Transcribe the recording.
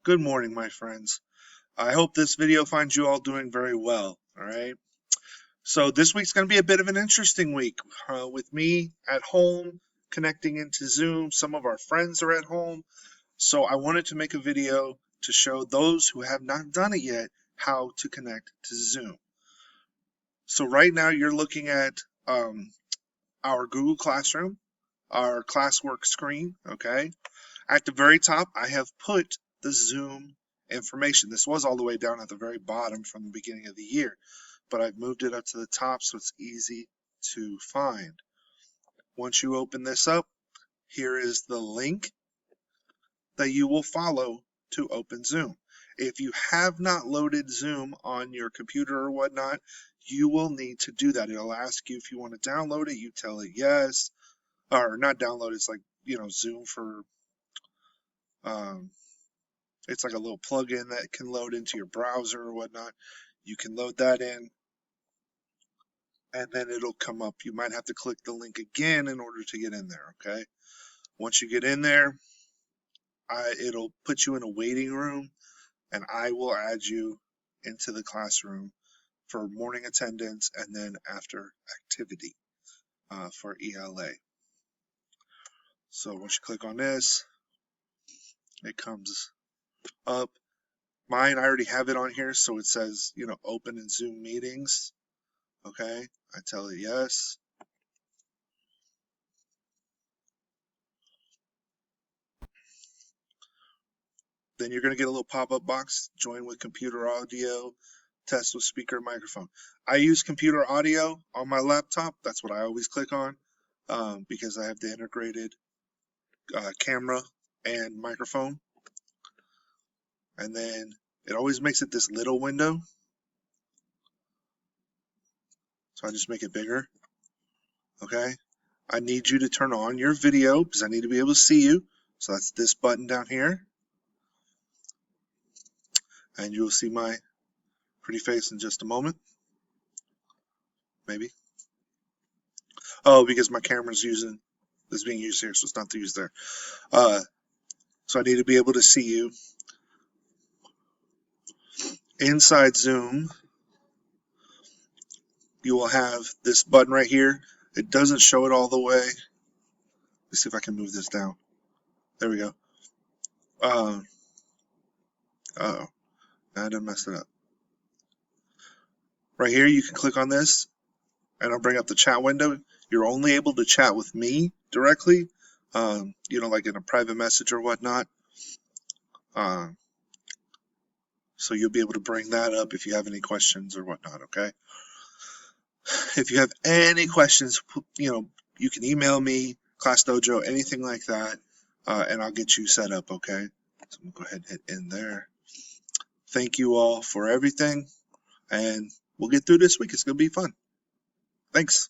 Good morning, my friends. I hope this video finds you all doing very well, all right? So this week's going to be a bit of an interesting week with me at home, connecting into Zoom. Some of our friends are at home. So I wanted to make a video to show those who have not done it yet how to connect to Zoom. So right now you're looking at our Google Classroom, our classwork screen, okay? At the very top, I have put the Zoom information. This was all the way down at the very bottom from the beginning of the year, but I've moved it up to the top so it's easy to find. Once you open this up, here is the link that you will follow to open Zoom. If you have not loaded Zoom on your computer or whatnot, you will need to do that. It'll ask you if you want to download it. You tell it yes, or not download. It's like, Zoom for it's like a little plugin that can load into your browser or whatnot. You can load that in and then it'll come up. You might have to click the link again in order to get in there, okay? Once you get in there, it'll put you in a waiting room and I will add you into the classroom for morning attendance and then after activity for ELA. So once you click on this, it comes up. Mine, I already have it on here, so it says, open in Zoom meetings. Okay, I tell it yes. Then you're going to get a little pop-up box, join with computer audio, test with speaker microphone. I use computer audio on my laptop. That's what I always click on because I have the integrated camera and microphone. And then it always makes it this little window. So I just make it bigger. Okay. I need you to turn on your video because I need to be able to see you. So that's this button down here. And you'll see my pretty face in just a moment. Maybe. Oh, because my camera's is being used here, so it's not used there. So I need to be able to see you. Inside Zoom, you will have this button right here. It doesn't show it all the way. Let's see if I can move this down. There we go. Uh-oh. I done messed it up. Right here, you can click on this, and I'll bring up the chat window. You're only able to chat with me directly, like in a private message or whatnot. So you'll be able to bring that up if you have any questions or whatnot, okay? If you have any questions, you can email me, Class Dojo, anything like that, and I'll get you set up, okay? So I'm going to go ahead and hit in there. Thank you all for everything, and we'll get through this week. It's going to be fun. Thanks.